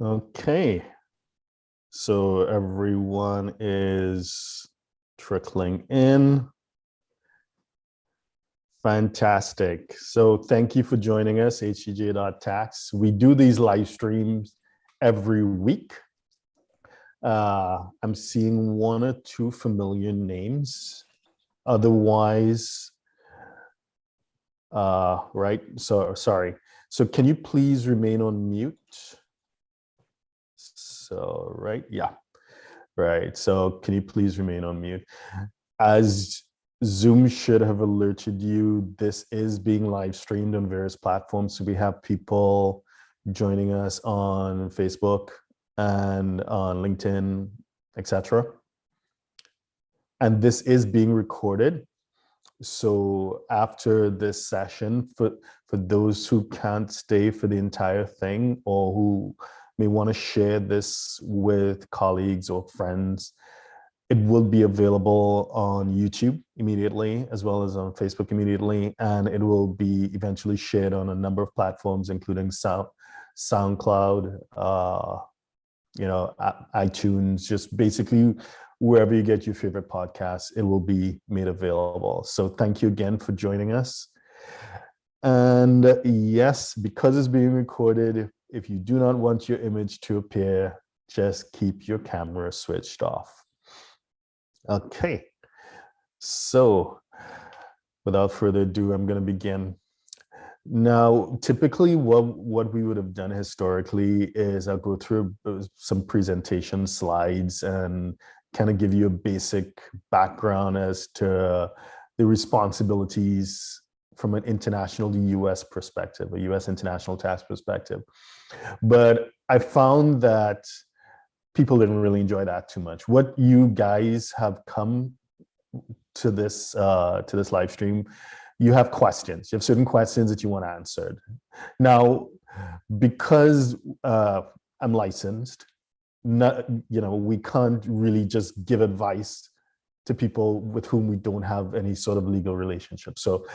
Okay, so everyone is trickling in. Fantastic. So thank you for joining us, HCJ.tax. We do these live streams every week. I'm seeing one or two familiar names. Otherwise, right, so sorry. So can you please remain on mute? So, right, yeah. Right. So can you please remain on mute? As Zoom should have alerted you, this is being live streamed on various platforms. So we have people joining us on Facebook and on LinkedIn, etc. And this is being recorded. So after this session, for those who can't stay for the entire thing or who may want to share this with colleagues or friends, it will be available on YouTube immediately, as well as on Facebook immediately, and it will be eventually shared on a number of platforms, including SoundCloud, iTunes, just basically wherever you get your favorite podcasts, it will be made available. So thank you again for joining us. And yes, because it's being recorded, if you do not want your image to appear, just keep your camera switched off. Okay, so without further ado, I'm going to begin. Now, typically what we would have done historically is I'll go through some presentation slides and kind of give you a basic background as to the responsibilities from an international US perspective, a US international tax perspective. But I found that people didn't really enjoy that too much. What you guys have come to this live stream, you have questions. You have certain questions that you want answered. Now, because I'm licensed, we can't really just give advice to people with whom we don't have any sort of legal relationship. So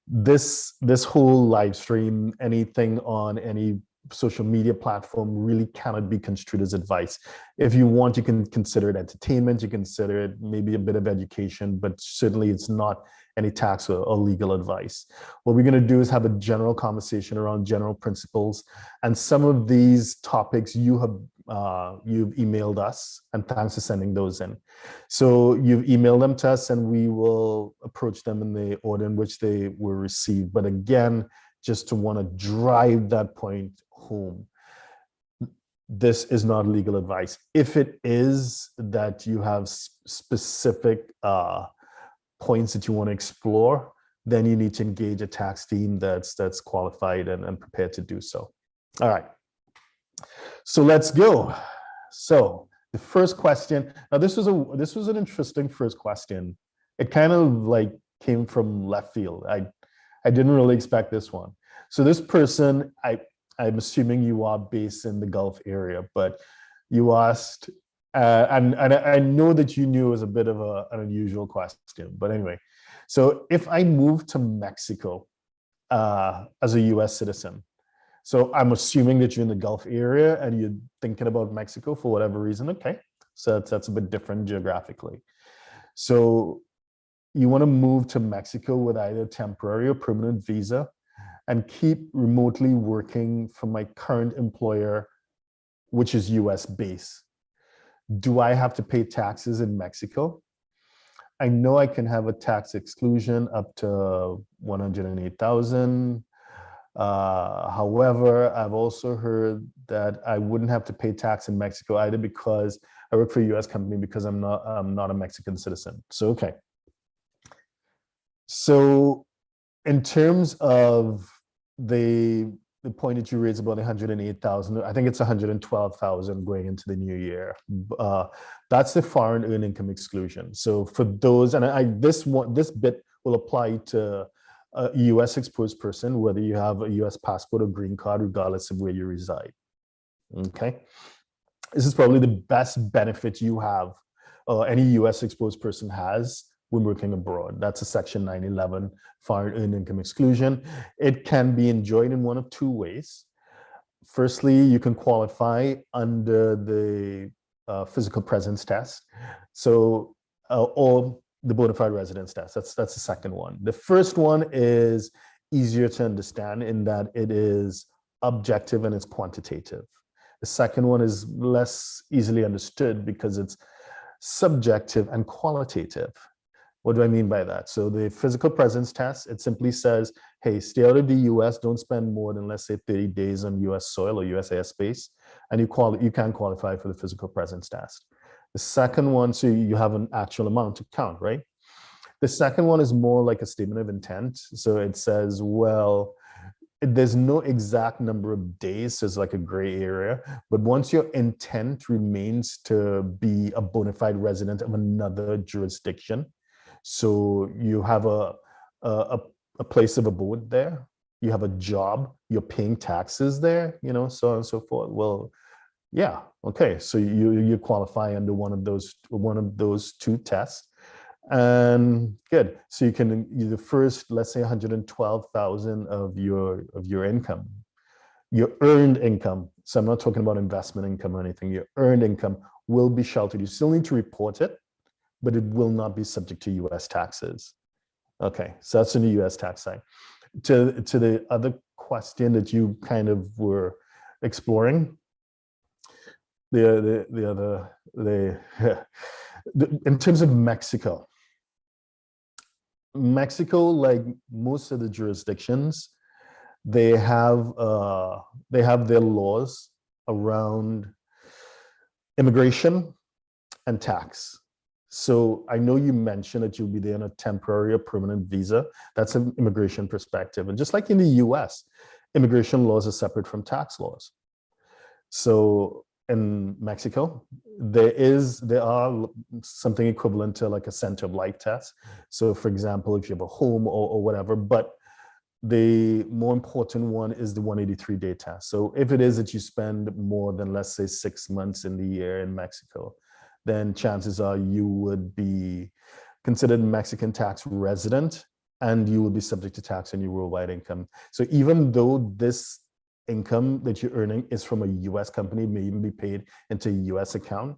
this whole live stream, anything on any social media platform really cannot be construed as advice. If you want, you can consider it entertainment, you consider it maybe a bit of education, but certainly it's not any tax or legal advice. What we're going to do is have a general conversation around general principles, and some of these topics you've emailed us, and thanks for sending those in. So you've emailed them to us, and we will approach them in the order in which they were received. But again, just to want to drive that point home, this is not legal advice. If it is that you have specific points that you want to explore, then you need to engage a tax team that's qualified and prepared to do so. All right, so let's go. So the first question, now this was an interesting first question. It kind of like came from left field. I didn't really expect this one. So this person, I'm assuming you are based in the Gulf area, but you asked, and I know that you knew it was a bit of an unusual question, but anyway. So if I move to Mexico as a US citizen, so I'm assuming that you're in the Gulf area and you're thinking about Mexico for whatever reason, okay. So that's a bit different geographically. So you want to move to Mexico with either temporary or permanent visa and keep remotely working for my current employer, which is US based. Do I have to pay taxes in Mexico? I know I can have a tax exclusion up to 108,000. However, I've also heard that I wouldn't have to pay tax in Mexico either because I work for a US company because I'm not a Mexican citizen. So, okay. So in terms of the point that you raised about 108,000, I think it's 112,000 going into the new year. That's the foreign earned income exclusion. So for those, and this bit will apply to a US exposed person, whether you have a US passport or green card, regardless of where you reside. Okay. This is probably the best benefit you have, any US exposed person has when working abroad. That's a Section 911 foreign earned income exclusion. It can be enjoyed in one of two ways. firstly, you can qualify under the physical presence test. So, or the bona fide residence test. That's the second one. The first one is easier to understand in that it is objective and it's quantitative. The second one is less easily understood because it's subjective and qualitative. What do I mean by that? So the physical presence test, it simply says, hey, stay out of the US, don't spend more than, let's say, 30 days on US soil or US airspace, and you can qualify for the physical presence test. The second one, so you have an actual amount to count, right? The second one is more like a statement of intent. So it says, well, there's no exact number of days, so it's like a gray area. But once your intent remains to be a bona fide resident of another jurisdiction, so you have a place of abode there, you have a job, you're paying taxes there, you know, so on and so forth. Well, yeah, okay, so you qualify under one of those two tests. And good. So you can, the first, let's say 112,000 of your income, your earned income. So I'm not talking about investment income or anything. Your earned income will be sheltered. You still need to report it, but it will not be subject to US taxes. Okay, so that's in the US tax side. To the other question that you kind of were exploring, in terms of Mexico, like most of the jurisdictions, they have their laws around immigration and tax. So I know you mentioned that you'll be there on a temporary or permanent visa. That's an immigration perspective. And just like in the US, immigration laws are separate from tax laws. So in Mexico, there are something equivalent to like a center of life test. So for example, if you have a home or whatever, but the more important one is the 183-day test. So if it is that you spend more than, let's say, 6 months in the year in Mexico, then chances are you would be considered Mexican tax resident and you will be subject to tax on your worldwide income. So even though this income that you're earning is from a US company, may even be paid into a US account,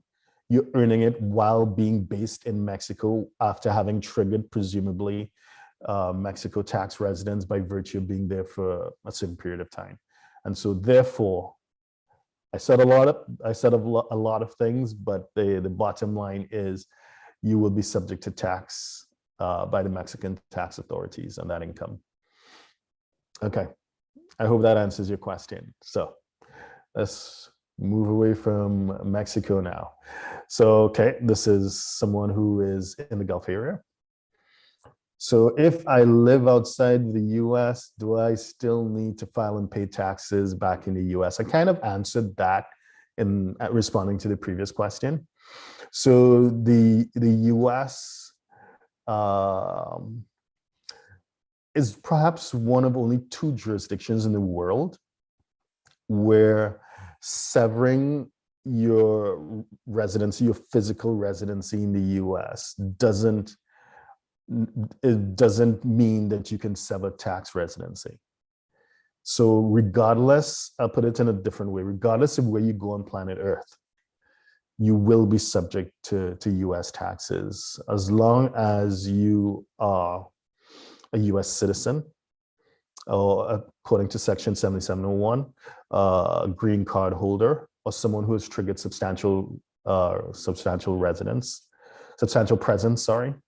you're earning it while being based in Mexico after having triggered, presumably, Mexico tax residence by virtue of being there for a certain period of time. And so therefore, I said a lot of things, but the bottom line is you will be subject to tax by the Mexican tax authorities on that income. Okay. I hope that answers your question. So let's move away from Mexico now. So, okay, this is someone who is in the Gulf area. So if I live outside the US, do I still need to file and pay taxes back in the US? I kind of answered that in responding to the previous question. So the US is perhaps one of only 2 jurisdictions in the world where severing your residency, your physical residency in the US doesn't mean that you can sever tax residency. So regardless, I'll put it in a different way, regardless of where you go on planet Earth, you will be subject to US taxes as long as you are a US citizen, or according to Section 7701, a green card holder, or someone who has triggered substantial presence,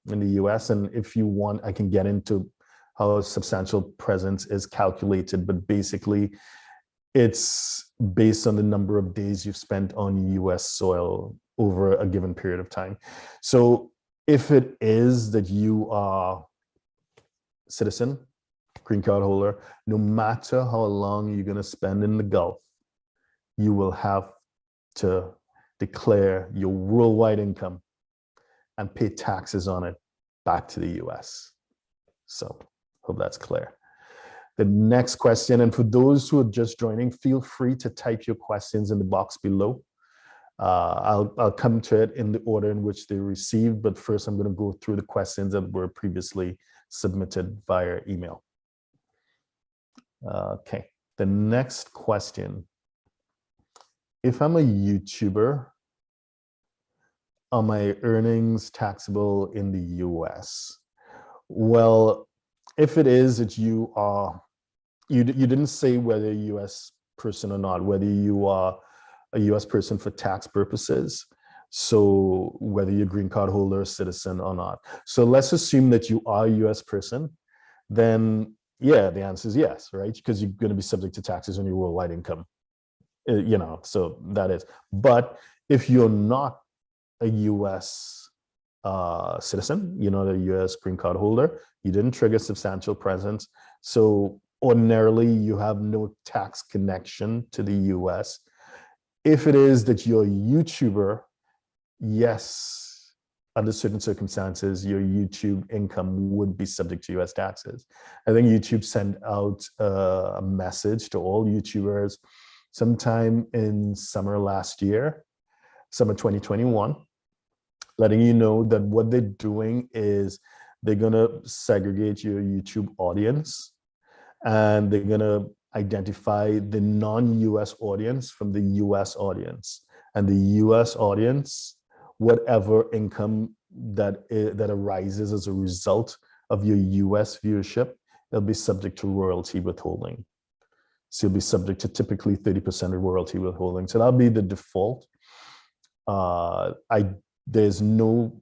in the US. And if you want, I can get into how substantial presence is calculated, but basically it's based on the number of days you've spent on US soil over a given period of time. So if it is that you are citizen, green card holder, no matter how long you're going to spend in the Gulf, you will have to declare your worldwide income and pay taxes on it back to the US. So hope that's clear. The next question, and for those who are just joining, feel free to type your questions in the box below. I'll come to it in the order in which they received, but first I'm going to go through the questions that were previously submitted via email. Okay, the next question if I'm a YouTuber, are my earnings taxable in the US? Well, if it is that you are, you didn't say whether a US person or not, whether you are a US person for tax purposes. So whether you're a green card holder, citizen or not. So let's assume that you are a US person, then yeah, the answer is yes, right? Because you're going to be subject to taxes on your worldwide income, so that is. But if you're not a US citizen, you're not a US green card holder, you didn't trigger substantial presence. So ordinarily you have no tax connection to the US. If it is that you're a YouTuber, yes, under certain circumstances, your YouTube income would be subject to US taxes. I think YouTube sent out a message to all YouTubers sometime in summer last year, summer 2021, letting you know that what they're doing is they're going to segregate your YouTube audience, and they're going to identify the non-US audience from the US audience. And the US audience, whatever income that arises as a result of your US viewership, it'll be subject to royalty withholding. So you'll be subject to typically 30% of royalty withholding. So that'll be the default. There's no,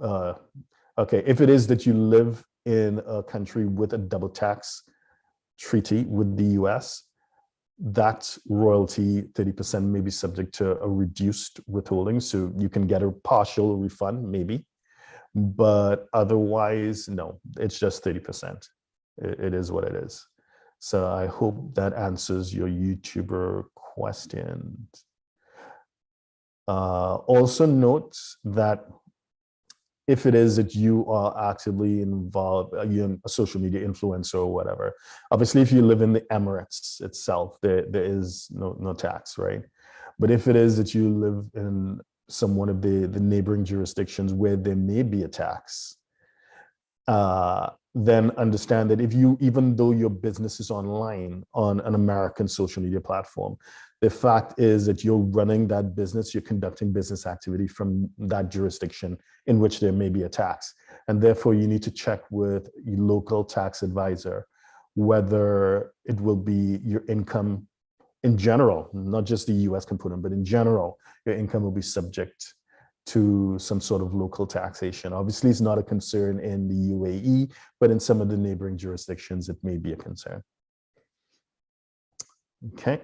okay, if it is that you live in a country with a double tax treaty with the US, that royalty 30% may be subject to a reduced withholding. So you can get a partial refund, maybe, but otherwise, no, it's just 30%. It is what it is. So I hope that answers your YouTuber question. Also note that if it is that you are actively involved, you're a social media influencer or whatever, obviously if you live in the Emirates itself, there is no tax, right? But if it is that you live in some one of the neighboring jurisdictions where there may be a tax, then understand that even though your business is online on an American social media platform, the fact is that you're running that business, you're conducting business activity from that jurisdiction in which there may be a tax. And therefore you need to check with your local tax advisor whether it will be your income in general, not just the US component, but in general, your income will be subject to some sort of local taxation. Obviously, it's not a concern in the UAE, but in some of the neighboring jurisdictions, it may be a concern. Okay.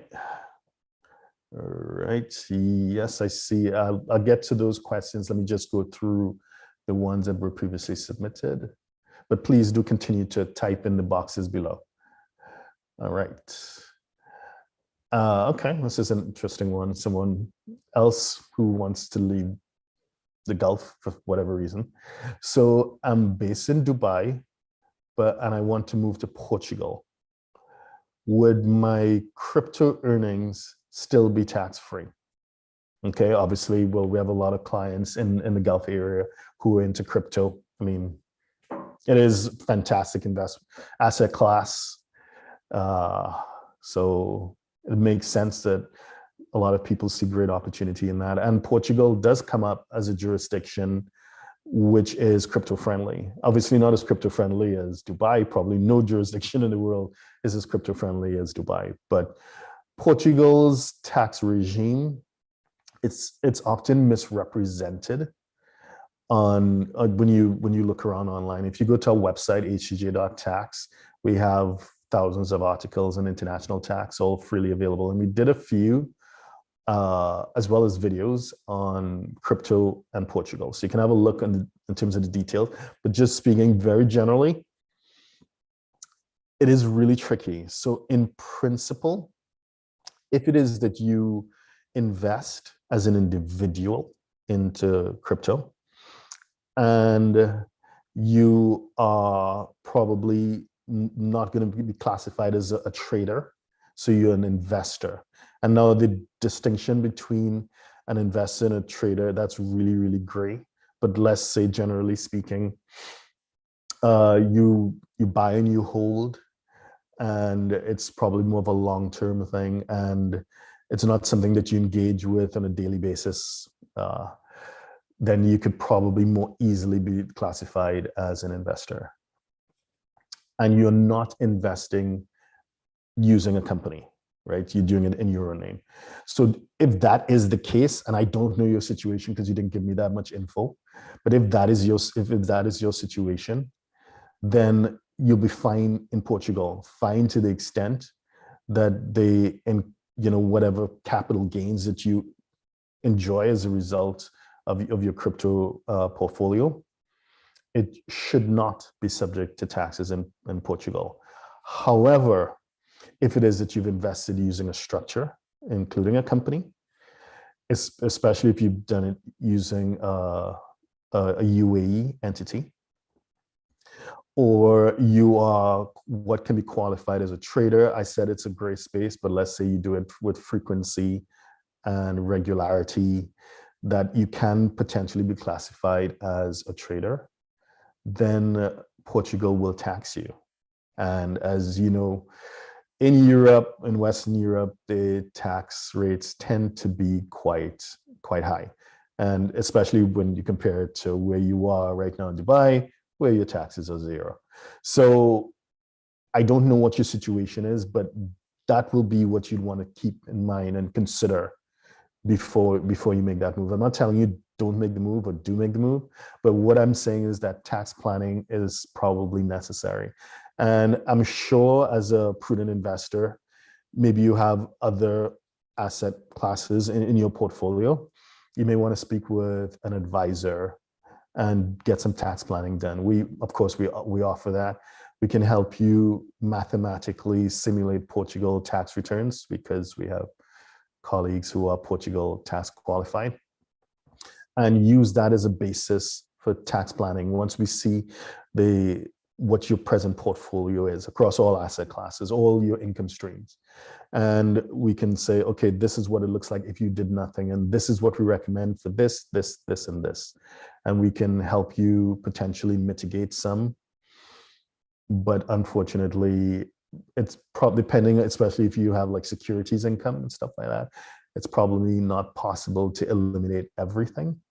All right. Yes, I see. I'll get to those questions. Let me just go through the ones that were previously submitted. But please do continue to type in the boxes below. All right. Okay, this is an interesting one. Someone else who wants to leave the Gulf for whatever reason. So I'm based in Dubai, and I want to move to Portugal. Would my crypto earnings still be tax-free? Okay, obviously, well, we have a lot of clients in the Gulf area who are into crypto. I mean, it is fantastic investment asset class. So it makes sense that a lot of people see great opportunity in that. And Portugal does come up as a jurisdiction which is crypto friendly. Obviously not as crypto friendly as Dubai. Probably no jurisdiction in the world is as crypto friendly as Dubai. But Portugal's tax regime, it's often misrepresented on when you look around online. If you go to our website, hcj.tax, we have thousands of articles on international tax, all freely available. And we did a few as well as videos on crypto and Portugal. So you can have a look in terms of the detail, but just speaking very generally, it is really tricky. So in principle, if it is that you invest as an individual into crypto and you are probably not going to be classified as a trader, so you're an investor. And now the distinction between an investor and a trader, that's really, really gray. But let's say, generally speaking, you buy and you hold, and it's probably more of a long-term thing. And it's not something that you engage with on a daily basis, then you could probably more easily be classified as an investor. And you're not investing using a company, right? You're doing it in your own name. So if that is the case, and I don't know your situation because you didn't give me that much info, but if that is your situation, then you'll be fine in Portugal, fine to the extent that they, whatever capital gains that you enjoy as a result of your crypto portfolio, it should not be subject to taxes in Portugal. However, if it is that you've invested using a structure, including a company, especially if you've done it using a UAE entity, or you are what can be qualified as a trader. I said it's a gray space, but let's say you do it with frequency and regularity, that you can potentially be classified as a trader, then Portugal will tax you. And as you know, in Europe, in Western Europe, the tax rates tend to be quite high. And especially when you compare it to where you are right now in Dubai, where your taxes are zero. So I don't know what your situation is, but that will be what you'd want to keep in mind and consider before you make that move. I'm not telling you don't make the move or do make the move, but what I'm saying is that tax planning is probably necessary. And I'm sure as a prudent investor, maybe you have other asset classes in your portfolio. You may want to speak with an advisor and get some tax planning done. We offer that. We can help you mathematically simulate Portugal tax returns because we have colleagues who are Portugal tax qualified, and use that as a basis for tax planning. Once we see what your present portfolio is across all asset classes, all your income streams. And we can say, okay, this is what it looks like if you did nothing. And this is what we recommend for this, and this. And we can help you potentially mitigate some. But unfortunately, it's probably depending, especially if you have like securities income and stuff like that, it's probably not possible to eliminate everything.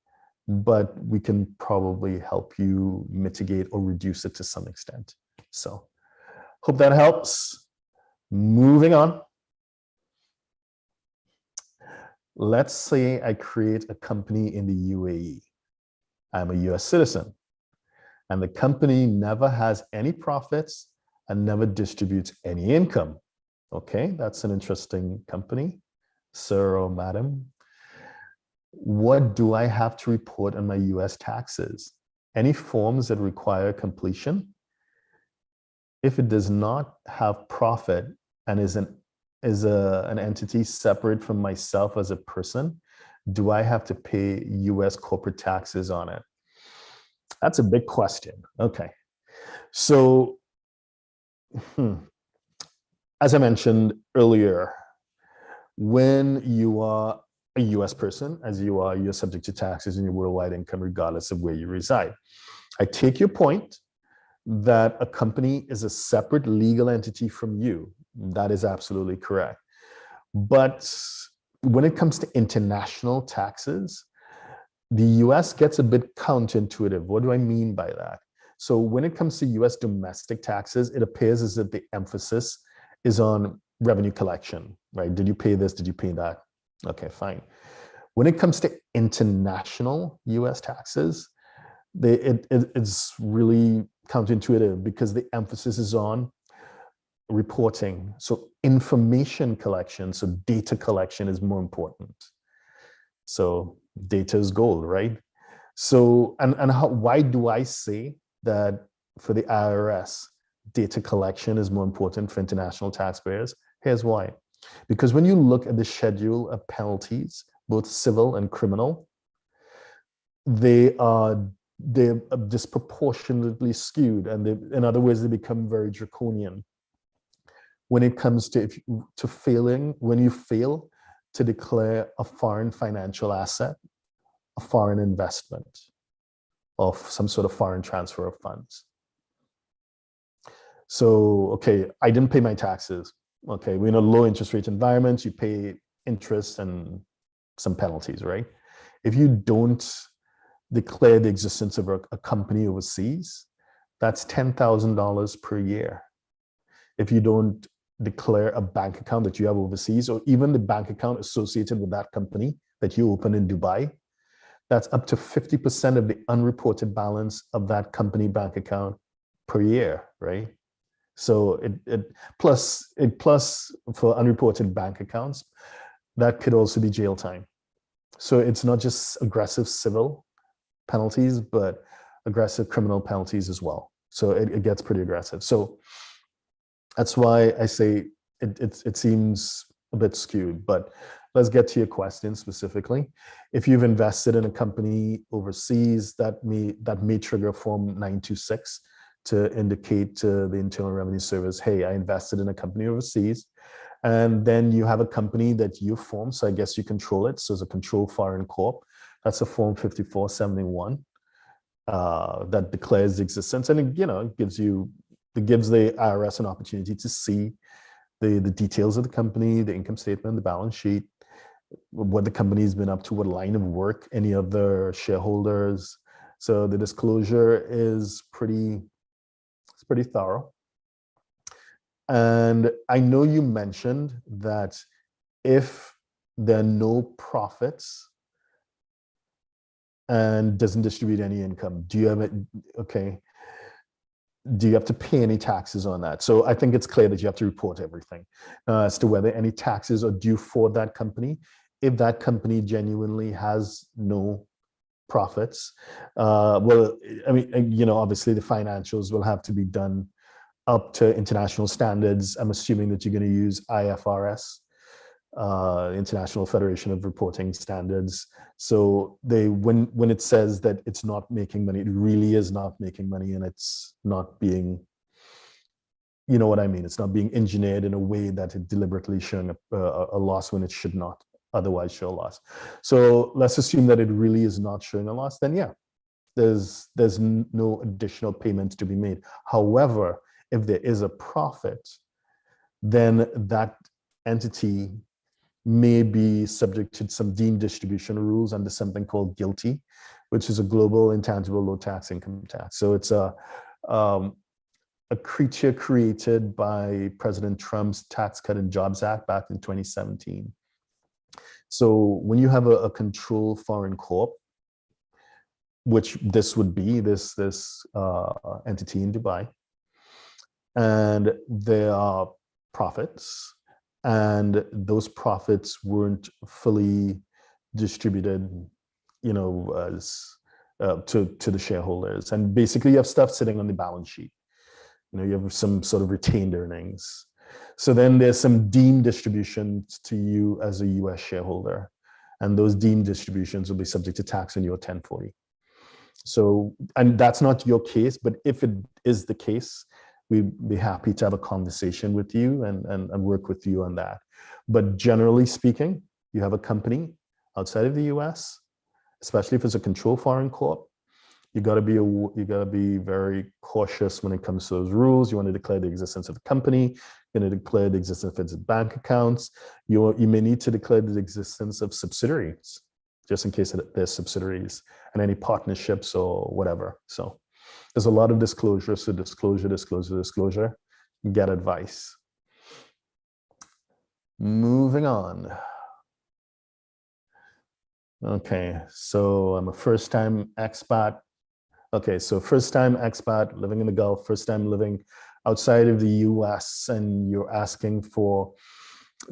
But we can probably help you mitigate or reduce it to some extent. So hope that helps. Moving on. Let's say I create a company in the UAE. I'm a US citizen, and the company never has any profits and never distributes any income. Okay, that's an interesting company, sir or madam. What do I have to report on my US taxes? Any forms that require completion? If it does not have profit and is an entity separate from myself as a person, do I have to pay US corporate taxes on it? That's a big question. Okay. So, as I mentioned earlier, when you are a US person, as you're subject to taxes in your worldwide income, regardless of where you reside. I take your point that a company is a separate legal entity from you. That is absolutely correct. But when it comes to international taxes, the US gets a bit counterintuitive. What do I mean by that? So when it comes to US domestic taxes, it appears as if the emphasis is on revenue collection, right? Did you pay this? Did you pay that? Okay, fine. When it comes to international US taxes, it's really counterintuitive because the emphasis is on reporting. So information collection, so data collection is more important. So data is gold, right? So, why do I say that for the IRS, data collection is more important for international taxpayers? Here's why. Because when you look at the schedule of penalties, both civil and criminal, they're disproportionately skewed, and in other words, they become very draconian when it comes to failing. When you fail to declare a foreign financial asset, a foreign investment, or some sort of foreign transfer of funds. So, okay, I didn't pay my taxes. Okay, we're in a low interest rate environment. You pay interest and some penalties, right? If you don't declare the existence of a company overseas, that's $10,000 per year. If you don't declare a bank account that you have overseas, or even the bank account associated with that company that you open in Dubai, that's up to 50% of the unreported balance of that company bank account per year, right? So it plus for unreported bank accounts, that could also be jail time. So it's not just aggressive civil penalties, but aggressive criminal penalties as well. So it gets pretty aggressive. So that's why I say it seems a bit skewed, but let's get to your question specifically. If you've invested in a company overseas, that may trigger Form 926 to indicate to the Internal Revenue Service, hey, I invested in a company overseas. And then you have a company that you form, so I guess you control it. So it's a controlled foreign corp. That's a Form 5471 that declares the existence, and it gives the IRS an opportunity to see the details of the company, the income statement, the balance sheet, what the company's been up to, what line of work, any other shareholders. So the disclosure is pretty thorough. And I know you mentioned that if there are no profits and doesn't distribute any income, do you have to pay any taxes on that? So I think it's clear that you have to report everything as to whether any taxes are due for that company. If that company genuinely has no profits, well, I mean, obviously the financials will have to be done up to international standards. I'm assuming that you're going to use IFRS, International Federation of Reporting Standards. So when it says that it's not making money, it really is not making money, and it's not being, you know what I mean? It's not being engineered in a way that it deliberately showing a loss when it should not otherwise show a loss. So let's assume that it really is not showing a loss. Then yeah, there's no additional payments to be made. However, if there is a profit, then that entity may be subject to some deemed distribution rules under something called GILTI, which is a Global Intangible Low Tax Income Tax. So it's a creature created by President Trump's Tax Cut and Jobs Act back in 2017. So when you have a controlled foreign corp, which this would be, this entity in Dubai, and there are profits, and those profits weren't fully distributed, as to the shareholders. And basically you have stuff sitting on the balance sheet. You have some sort of retained earnings. So then there's some deemed distributions to you as a US shareholder, and those deemed distributions will be subject to tax on your 1040. So, and that's not your case, but if it is the case, we'd be happy to have a conversation with you and work with you on that. But generally speaking, you have a company outside of the US, especially if it's a controlled foreign corp, you got to be very cautious when it comes to those rules. You want to declare the existence of the company. You're going to declare the existence of its bank accounts. You may need to declare the existence of subsidiaries, just in case there's subsidiaries, and any partnerships or whatever. So there's a lot of disclosure. So disclosure. Get advice. Moving on. Okay, so I'm a first-time expat. Okay, so first-time expat living in the Gulf, first time living outside of the US, and you're asking for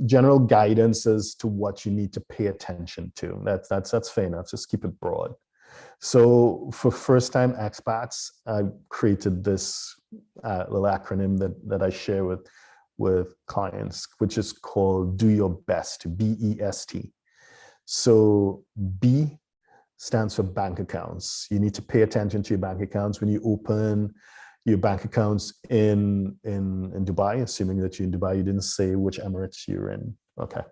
general guidance as to what you need to pay attention to. That's fair enough. Just keep it broad. So for first-time expats, I created this little acronym that I share with clients, which is called Do Your Best, BEST. So B stands for bank accounts. You need to pay attention to your bank accounts when you open your bank accounts in Dubai, assuming that you're in Dubai. You didn't say which Emirates you're in. Okay.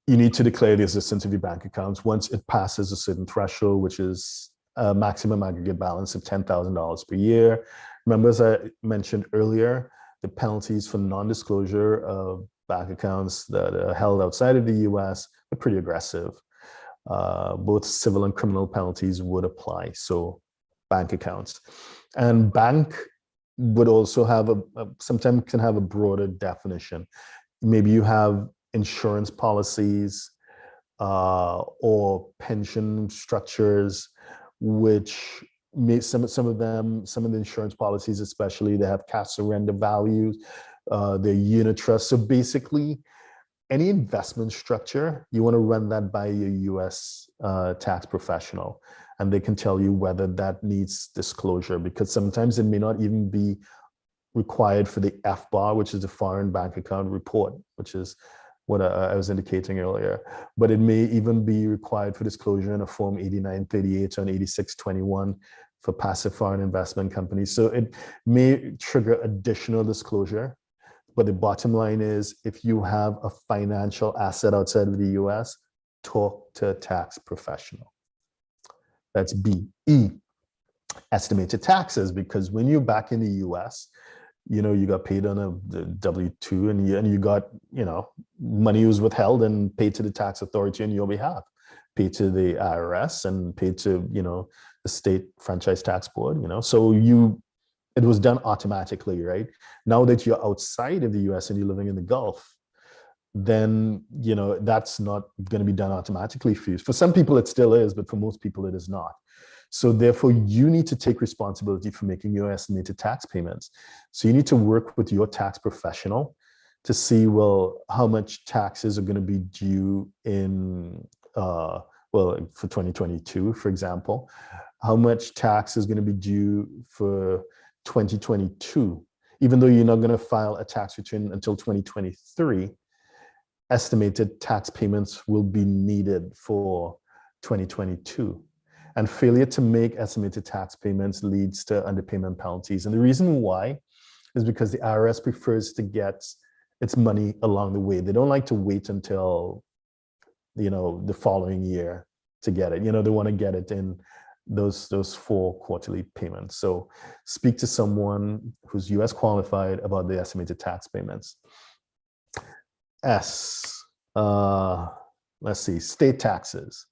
You need to declare the existence of your bank accounts once it passes a certain threshold, which is a maximum aggregate balance of $10,000 per year. Remember, as I mentioned earlier, the penalties for non-disclosure of bank accounts that are held outside of the US are pretty aggressive. Both civil and criminal penalties would apply. So bank accounts. And bank would also have sometimes can have a broader definition. Maybe you have insurance policies or pension structures, which may, some of the insurance policies especially, they have cash surrender values, they're unit trust. So basically, any investment structure, you want to run that by your US tax professional, and they can tell you whether that needs disclosure, because sometimes it may not even be required for the FBAR, which is the foreign bank account report, which is what I was indicating earlier, but it may even be required for disclosure in a Form 8938 or an 8621 for passive foreign investment companies. So it may trigger additional disclosure. But the bottom line is, if you have a financial asset outside of the US, talk to a tax professional. That's B. E, estimated taxes, because when you're back in the US, you got paid on a W-2 and you got, money was withheld and paid to the tax authority on your behalf, paid to the IRS and paid to, the state franchise tax board, so it was done automatically, right? Now that you're outside of the US and you're living in the Gulf, then, that's not going to be done automatically for you. For some people it still is, but for most people it is not. So therefore, you need to take responsibility for making your estimated tax payments. So you need to work with your tax professional to see, well, how much taxes are going to be due in, for 2022, for example, how much tax is going to be due for 2022, even though you're not going to file a tax return until 2023, estimated tax payments will be needed for 2022. And failure to make estimated tax payments leads to underpayment penalties. And the reason why is because the IRS prefers to get its money along the way. They don't like to wait until, the following year to get it. They want to get it in those 4 quarterly payments. So speak to someone who's US qualified about the estimated tax payments. S, let's see, state taxes.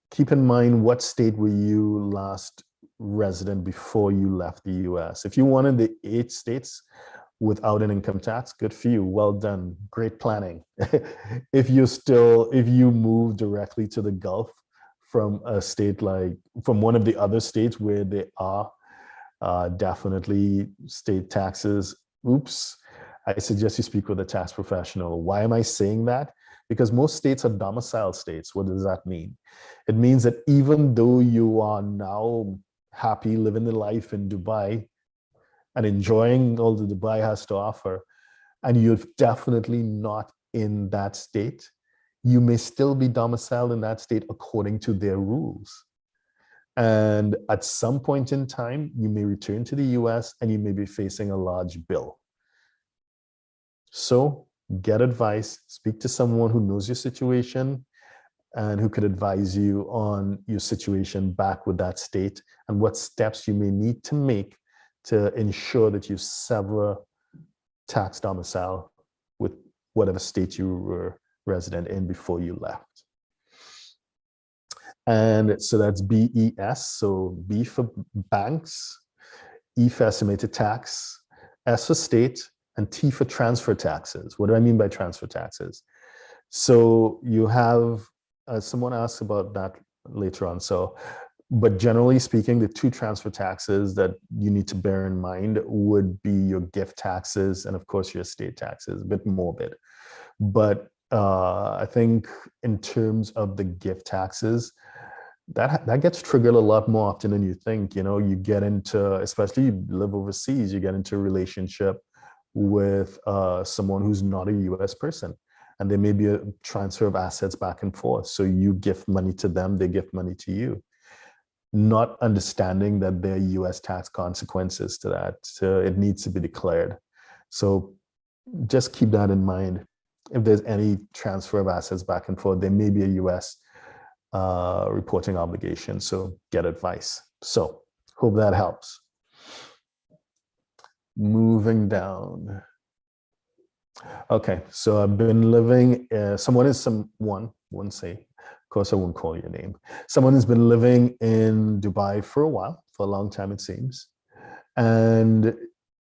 Keep in mind, what state were you last resident before you left the US? If you wanted the 8 states without an income tax, good for you, well done, great planning. If you move directly to the Gulf from a state from one of the other states where there are definitely state taxes, oops, I suggest you speak with a tax professional. Why am I saying that? Because most states are domicile states. What does that mean? It means that even though you are now happy living the life in Dubai and enjoying all that Dubai has to offer, and you're definitely not in that state, you may still be domiciled in that state according to their rules. And at some point in time, you may return to the US and you may be facing a large bill. So get advice, speak to someone who knows your situation and who could advise you on your situation back with that state and what steps you may need to make to ensure that you sever tax domicile with whatever state you were resident in before you left. And so that's BES, so B for banks, E for estimated tax, S for state, and T for transfer taxes. What do I mean by transfer taxes? So you have, someone asked about that later on. So, but generally speaking, the 2 transfer taxes that you need to bear in mind would be your gift taxes and of course your estate taxes, a bit morbid. But I think in terms of the gift taxes, that gets triggered a lot more often than you think. You get into, especially you live overseas, you get into a relationship with someone who's not a US person, and there may be a transfer of assets back and forth. So you gift money to them, they gift money to you, not understanding that there are US tax consequences to that. So it needs to be declared. So just keep that in mind. If there's any transfer of assets back and forth, there may be a US reporting obligation. So get advice. So hope that helps. Moving down. Okay, so I've been living, won't say, of course, I won't call your name. Someone has been living in Dubai for a while, for a long time, it seems. And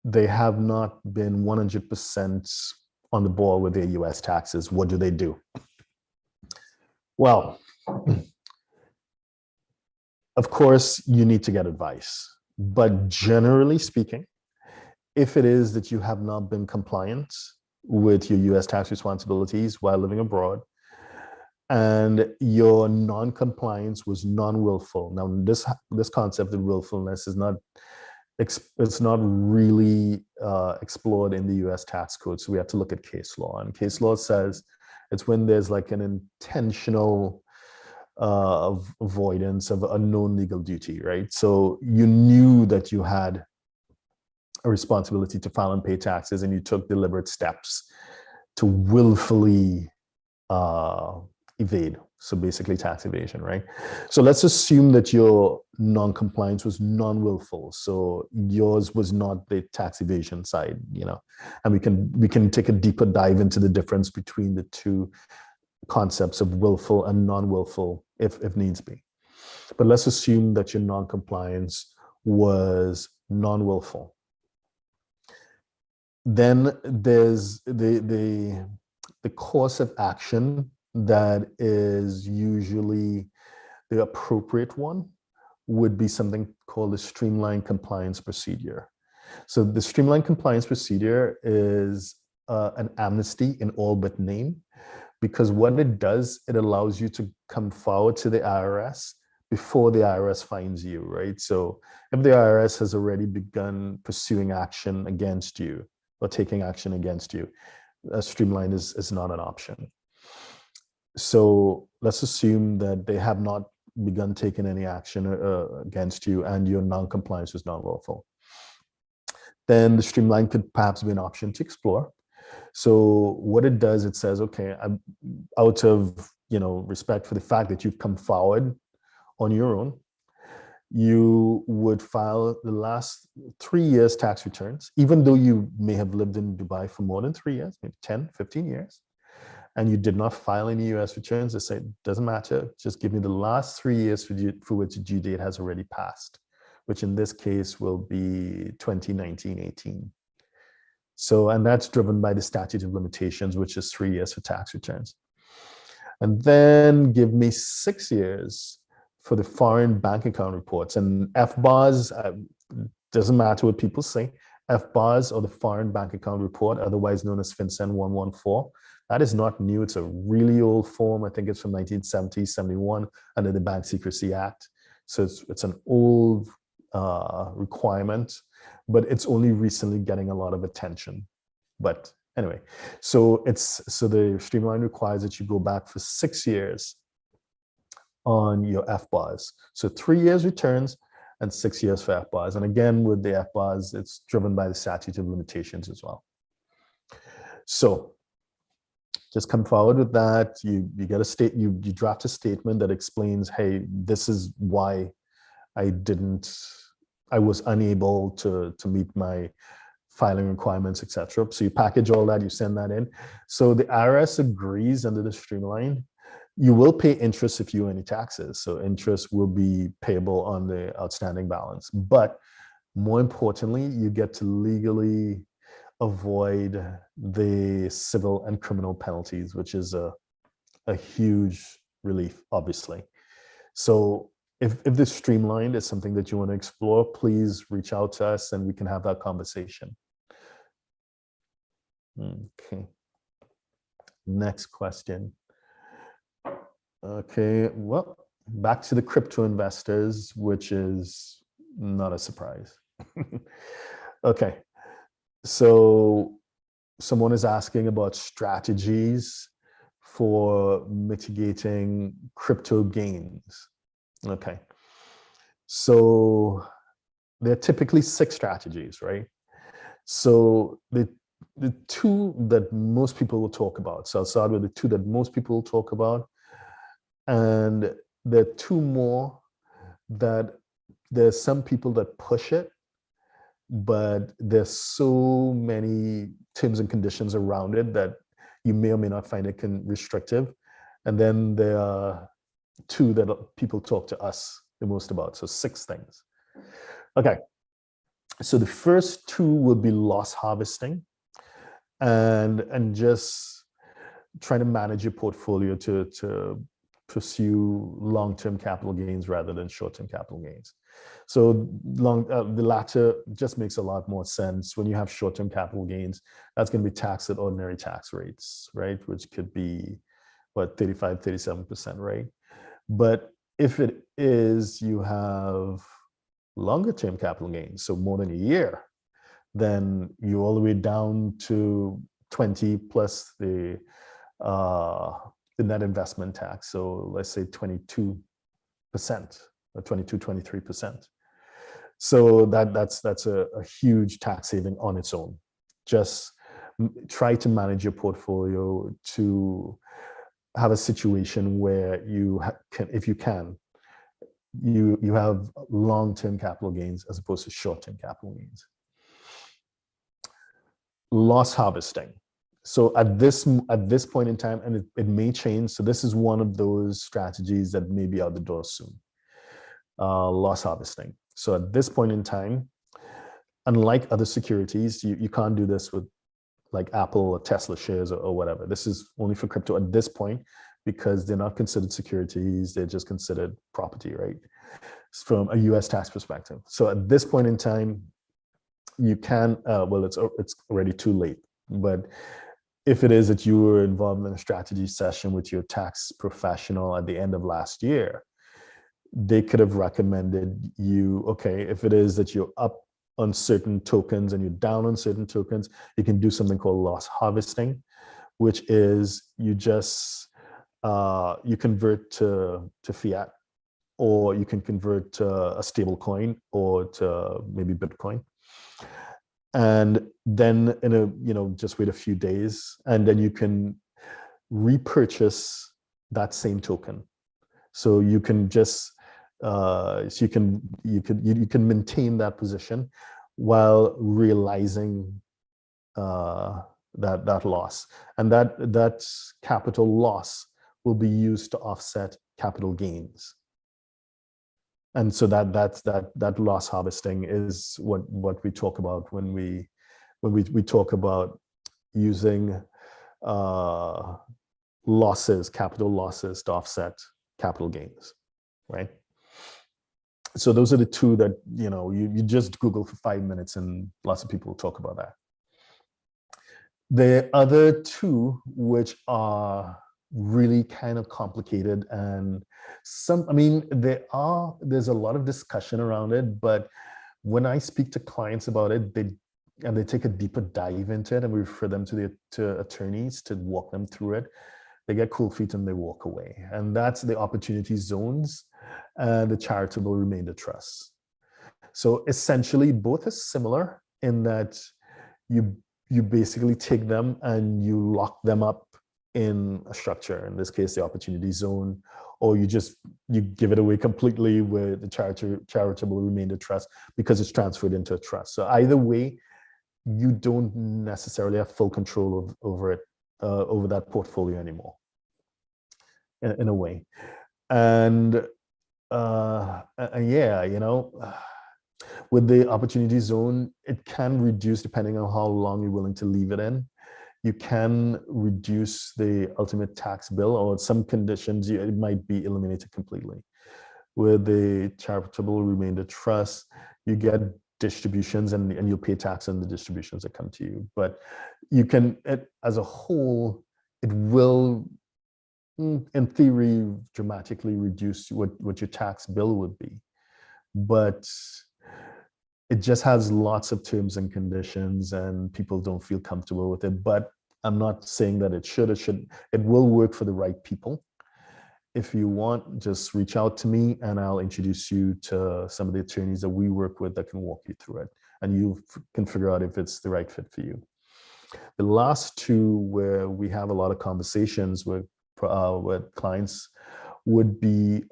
they have not been 100% on the ball with their US taxes. What do they do? Well, of course, you need to get advice. But generally speaking, if it is that you have not been compliant with your US tax responsibilities while living abroad, and your non-compliance was non-willful. Now, this concept of willfulness is not it's not really explored in the U.S. tax code, so we have to look at case law. And case law says it's when there's like an intentional avoidance of a known legal duty, right? So you knew that you had a responsibility to file and pay taxes, and you took deliberate steps to willfully evade. So basically tax evasion, right? So let's assume that your non-compliance was non-willful. So yours was not the tax evasion side, and we can take a deeper dive into the difference between the two concepts of willful and non-willful if needs be. But let's assume that your non-compliance was non-willful. Then there's the course of action that is usually the appropriate one would be something called a streamlined compliance procedure. So the streamlined compliance procedure is an amnesty in all but name, because what it does, it allows you to come forward to the IRS before the IRS finds you, right? So if the IRS has already begun pursuing action against you or taking action against you, streamline is not an option. So let's assume that they have not begun taking any action against you and your non-compliance is non-lawful. Then the streamline could perhaps be an option to explore. So what it does, it says, okay, out of respect for the fact that you've come forward on your own, you would file the last 3 years tax returns, even though you may have lived in Dubai for more than 3 years, maybe 10, 15 years, and you did not file any US returns. They say, doesn't matter, just give me the last 3 years for which the due date has already passed, which in this case will be 2019-18. So, and that's driven by the statute of limitations, which is 3 years for tax returns. And then give me 6 years for the foreign bank account reports. And FBARs, doesn't matter what people say, FBARs, or the foreign bank account report, otherwise known as FinCEN 114, that is not new. It's a really old form. I think it's from 1970, 71 under the Bank Secrecy Act. So it's an old requirement, but it's only recently getting a lot of attention. But anyway, so the streamline requires that you go back for 6 years on your FBARs. So 3 years returns and 6 years for FBARs. And again, with the FBARs, it's driven by the statute of limitations as well. So just come forward with that. You get you draft a statement that explains, hey, this is why I was unable to meet my filing requirements, etc. So you package all that, you send that in. So the IRS agrees under the streamline. You will pay interest if you owe any taxes. So interest will be payable on the outstanding balance. But more importantly, you get to legally avoid the civil and criminal penalties, which is a huge relief, obviously. So if this streamlined is something that you want to explore, please reach out to us and we can have that conversation. Okay. Next question. Okay, well, back to the crypto investors, which is not a surprise. Okay, so someone is asking about strategies for mitigating crypto gains. Okay, so there are typically 6 strategies, right? So the two that most people will talk about. So I'll start with the 2 that most people will talk about. And there are 2 more that there's some people that push it, but there's so many terms and conditions around it that you may or may not find it restrictive. And then there are 2 that people talk to us the most about. So 6 things. Okay. So the first 2 will be loss harvesting and just trying to manage your portfolio to pursue long-term capital gains rather than short-term capital gains. So the latter just makes a lot more sense. When you have short-term capital gains, that's going to be taxed at ordinary tax rates, right? Which could be, what, 35, 37%, right? But if it is, you have longer-term capital gains, so more than a year, then you're all the way down to 20 plus the net investment tax. So let's say 22% or 22, 23%. So that's a huge tax saving on its own. Just try to manage your portfolio to have a situation where you can, if you can, you have long-term capital gains as opposed to short-term capital gains. Loss harvesting. So at this point in time, and it may change. So this is one of those strategies that may be out the door soon. Loss harvesting. So at this point in time, unlike other securities, you can't do this with like Apple or Tesla shares or whatever. This is only for crypto at this point because they're not considered securities. They're just considered property, right? From a US tax perspective. So at this point in time, you can, well, it's already too late, but if it is that you were involved in a strategy session with your tax professional at the end of last year, they could have recommended you, okay, if it is that you're up on certain tokens and you're down on certain tokens, you can do something called loss harvesting, which is you just, you convert to fiat, or you can convert to a stable coin or to maybe Bitcoin. And then just wait a few days, and then you can repurchase that same token. So you can just you can maintain that position while realizing that loss, and that capital loss will be used to offset capital gains. And so that loss harvesting is what we talk about when we talk about using losses, capital losses to offset capital gains, right? So those are the 2 that you just Google for 5 minutes and lots of people will talk about that. The other 2, which are really kind of complicated, and there's a lot of discussion around it, but when I speak to clients about it, they take a deeper dive into it, and we refer them to attorneys to walk them through it. They get cold feet and they walk away. And that's the opportunity zones and the charitable remainder trusts. So essentially both are similar in that you basically take them and you lock them up in a structure, in this case, the opportunity zone, or you give it away completely with the charitable remainder trust because it's transferred into a trust. So either way, you don't necessarily have full control over it, over that portfolio anymore, in a way. And yeah, with the opportunity zone, it can reduce depending on how long you're willing to leave it in. You can reduce the ultimate tax bill, or some conditions it might be eliminated completely. With the charitable remainder trust, you get distributions and you'll pay tax on the distributions that come to you. But you can, as a whole, it will, in theory, dramatically reduce what your tax bill would be. But it just has lots of terms and conditions and people don't feel comfortable with it. But I'm not saying that it should. It will work for the right people. If you want, just reach out to me and I'll introduce you to some of the attorneys that we work with that can walk you through it. And you can figure out if it's the right fit for you. The last 2 where we have a lot of conversations with clients would be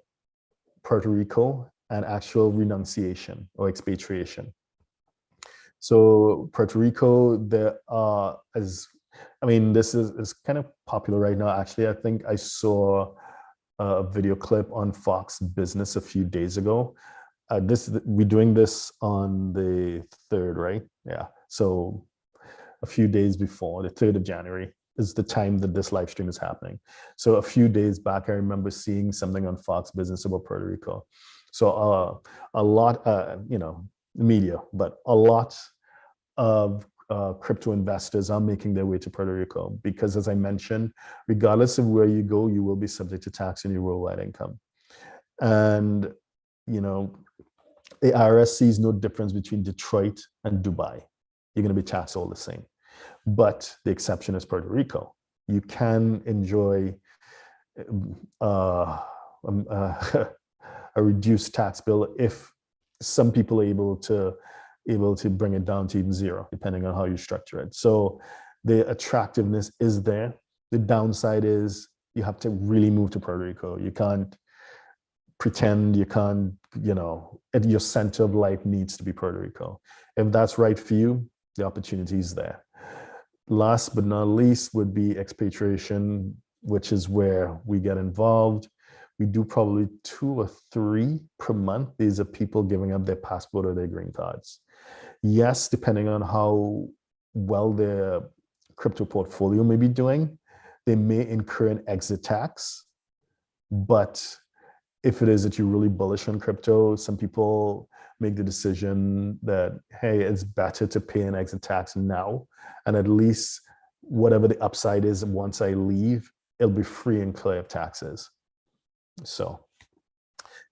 Puerto Rico and actual renunciation or expatriation. So Puerto Rico, this is kind of popular right now. Actually, I think I saw a video clip on Fox Business a few days ago. We're doing this on the 3rd, right? Yeah. So a few days before, the 3rd of January is the time that this live stream is happening. So a few days back, I remember seeing something on Fox Business about Puerto Rico. So a lot, media, but a lot of crypto investors are making their way to Puerto Rico because, as I mentioned, regardless of where you go, you will be subject to tax on your worldwide income. And, the IRS sees no difference between Detroit and Dubai. You're going to be taxed all the same. But the exception is Puerto Rico. You can enjoy a reduced tax bill if some people are able to bring it down to even zero, depending on how you structure it. So the attractiveness is there. The downside is you have to really move to Puerto Rico. You can't pretend, your center of life needs to be Puerto Rico. If that's right for you, the opportunity is there. Last but not least would be expatriation, which is where we get involved. We do probably 2 or 3 per month. These are people giving up their passport or their green cards. Yes, depending on how well their crypto portfolio may be doing, they may incur an exit tax. But if it is that you're really bullish on crypto, some people make the decision that, hey, it's better to pay an exit tax now, and at least whatever the upside is once I leave, it'll be free and clear of taxes. So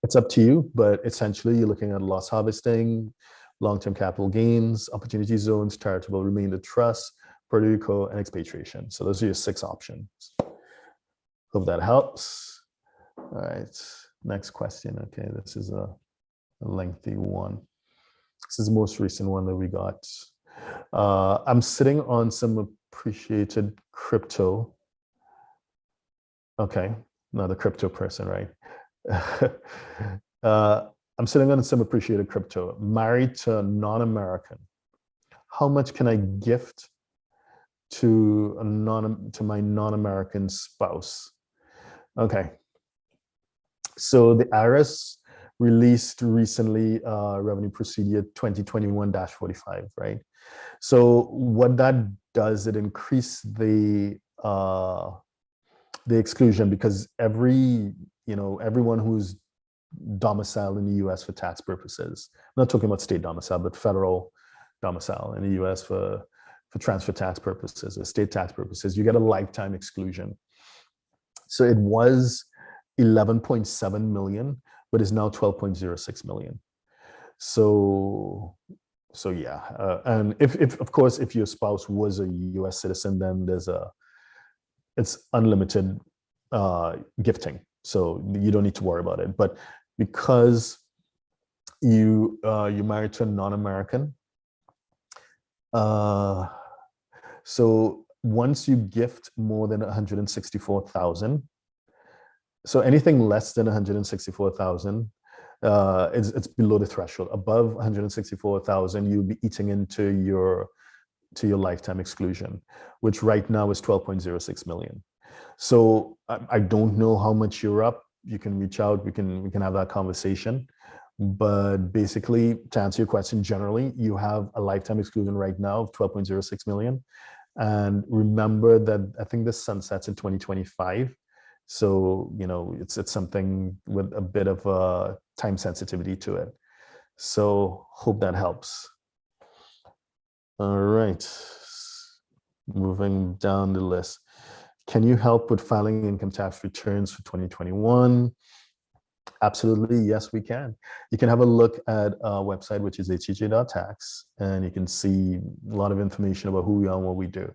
it's up to you, but essentially you're looking at loss harvesting, long-term capital gains, opportunity zones, charitable remainder trust, Puerto Rico, and expatriation. So those are your 6 options. Hope that helps. All right, next question. Okay, this is a lengthy one. This is the most recent one that we got. I'm sitting on some appreciated crypto. Okay, not a crypto person, right? I'm sitting on some appreciated crypto, married to a non-American. How much can I gift to my non-American spouse? Okay. So the IRS released recently Revenue Procedure 2021-45, right? So what that does, it increased the exclusion, because everyone who's domiciled in the US for tax purposes, I'm not talking about state domicile, but federal domicile in the US for transfer tax purposes or state tax purposes, you get a lifetime exclusion. So it was 11.7 million, but is now 12.06 million. So yeah, and if of course, if your spouse was a US citizen, then it's unlimited gifting. So you don't need to worry about it. But because you're married to a non-American, so once you gift more than 164,000, so anything less than 164,000, it's below the threshold. Above 164,000, you'll be eating into your lifetime exclusion, which right now is 12.06 million. So I don't know how much you're up. You can reach out. We can have that conversation. But basically, to answer your question, generally, you have a lifetime exclusion right now of 12.06 million. And remember that I think this sunsets in 2025. So, it's something with a bit of a time sensitivity to it. So hope that helps. All right. Moving down the list. Can you help with filing income tax returns for 2021? Absolutely, yes, we can. You can have a look at our website, which is htj.tax, and you can see a lot of information about who we are and what we do.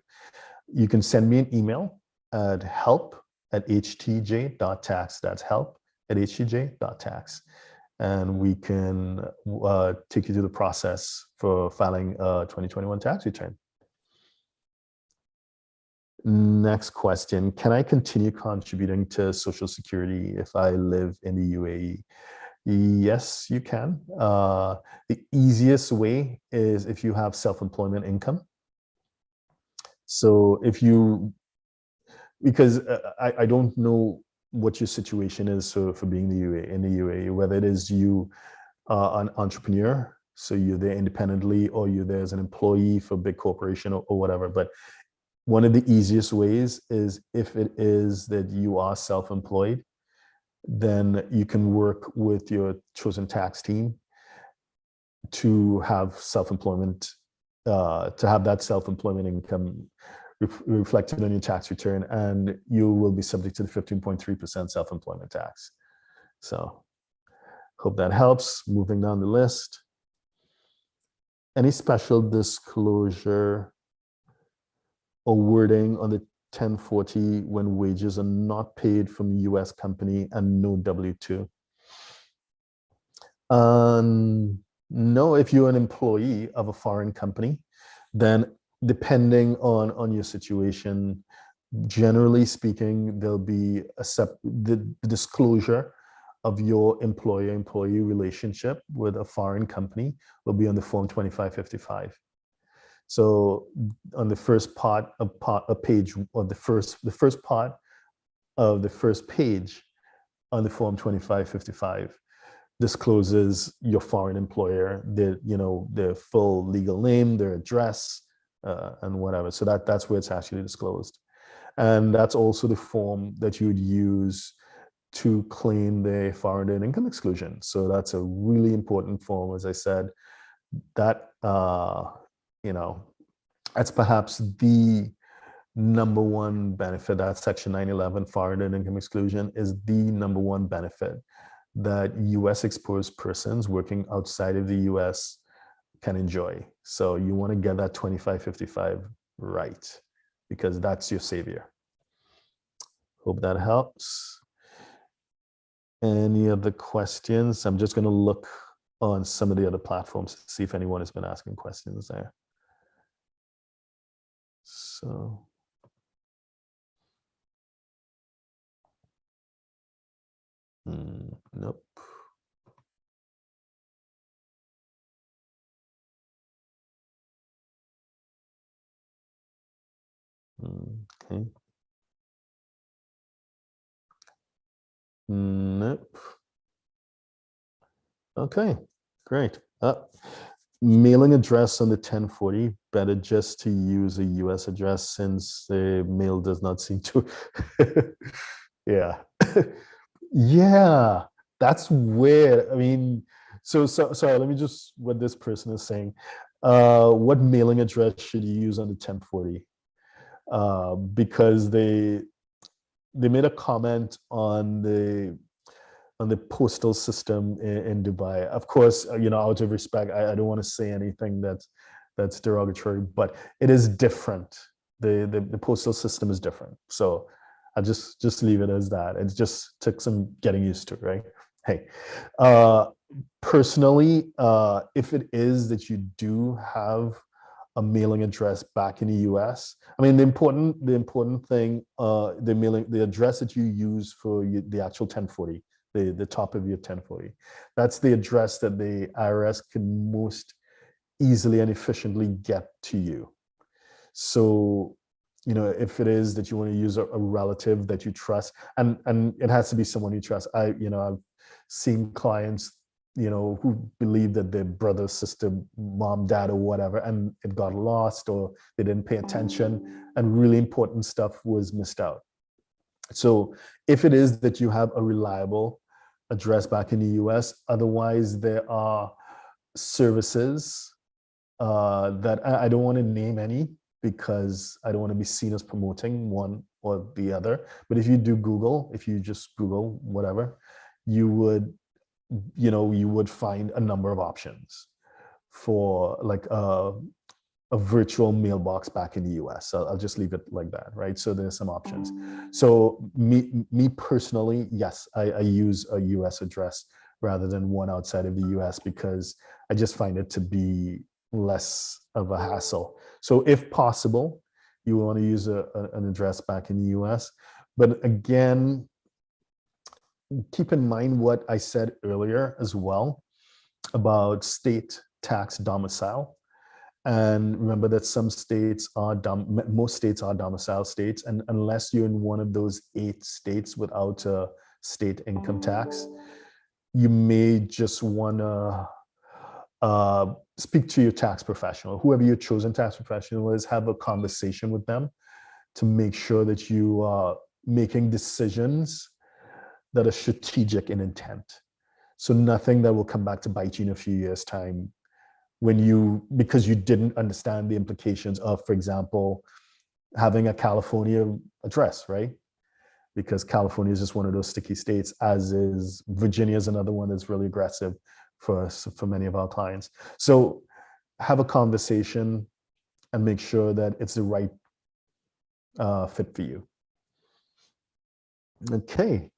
You can send me an email at help@htj.tax. That's help@htj.tax. And we can take you through the process for filing a 2021 tax return. Next question. Can I continue contributing to Social Security if I live in the UAE? Yes, you can. The easiest way is if you have self-employment income. So if you, because I don't know what your situation is for being in the UAE, whether it is you an entrepreneur, so you're there independently, or you're there as an employee for a big corporation or whatever. But one of the easiest ways is if it is that you are self-employed, then you can work with your chosen tax team to have self-employment, to have that self-employment income reflected on your tax return, and you will be subject to the 15.3% self-employment tax. So hope that helps. Moving down the list. Any special disclosure or wording on the 1040 when wages are not paid from US company and no W-2? No, if you're an employee of a foreign company, then depending on your situation, generally speaking, there'll be the disclosure of your employer-employee relationship with a foreign company will be on the Form 2555. So on the first part of a page, or the first part of the first page on the Form 2555 discloses your foreign employer, their full legal name, their address, and whatever. So that's where it's actually disclosed. And that's also the form that you would use to claim the foreign earned income exclusion. So that's a really important form. As I said, that, that's perhaps the number one benefit. That Section 911 foreign earned income exclusion is the number one benefit that US exposed persons working outside of the US can enjoy. So you want to get that 2555 right, because that's your savior. Hope that helps. Any other questions? I'm just going to look on some of the other platforms to see if anyone has been asking questions there. So. Nope. Okay. Nope. Okay, great. Mailing address on the 1040, better just to use a US address since the mail does not seem to. Yeah. Yeah, that's weird. I mean, so sorry, let me just, what this person is saying. What mailing address should you use on the 1040? Because they made a comment on the postal system in Dubai. Of course, out of respect, I don't want to say anything that's derogatory, but it is different. The postal system is different. So I'll just leave it as that. It just took some getting used to, right? Hey, personally, if it is that you do have a mailing address back in the US. I mean, the important thing, the address that you use for the actual 1040, the top of your 1040, that's the address that the IRS can most easily and efficiently get to you. So, if it is that you want to use a relative that you trust, and it has to be someone you trust. I've seen clients who believe that their brother, sister, mom, dad, or whatever, and it got lost, or they didn't pay attention, and really important stuff was missed out. So if it is that you have a reliable address back in the US, otherwise there are services that I don't want to name any, because I don't want to be seen as promoting one or the other. But if you do Google, if you just Google whatever, you would find a number of options for like a virtual mailbox back in the US. So I'll just leave it like that, right? So there's some options. So me personally, yes, I use a US address rather than one outside of the US, because I just find it to be less of a hassle. So if possible, you want to use an address back in the US. But again, keep in mind what I said earlier as well about state tax domicile. And remember that some states are, most states are domicile states. And unless you're in one of those 8 states without a state income tax, you may just want to speak to your tax professional, whoever your chosen tax professional is, have a conversation with them to make sure that you are making decisions that are strategic in intent. So nothing that will come back to bite you in a few years' time because you didn't understand the implications of, for example, having a California address, right? Because California is just one of those sticky states, as is Virginia is another one that's really aggressive for many of our clients. So have a conversation and make sure that it's the right fit for you. Okay.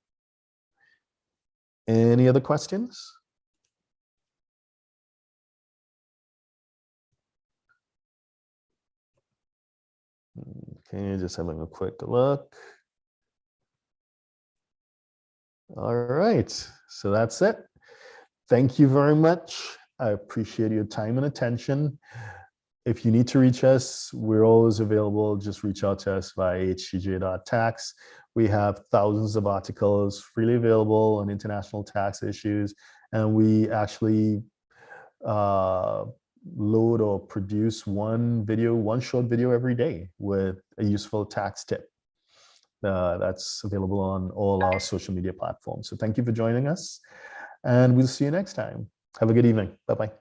Any other questions? Okay, just having a quick look. All right, so that's it. Thank you very much. I appreciate your time and attention. If you need to reach us, we're always available. Just reach out to us via hcj.tax. We have thousands of articles freely available on international tax issues, and we actually load or produce one short video every day with a useful tax tip. That's available on all our social media platforms. So thank you for joining us, and we'll see you next time. Have a good evening. Bye-bye.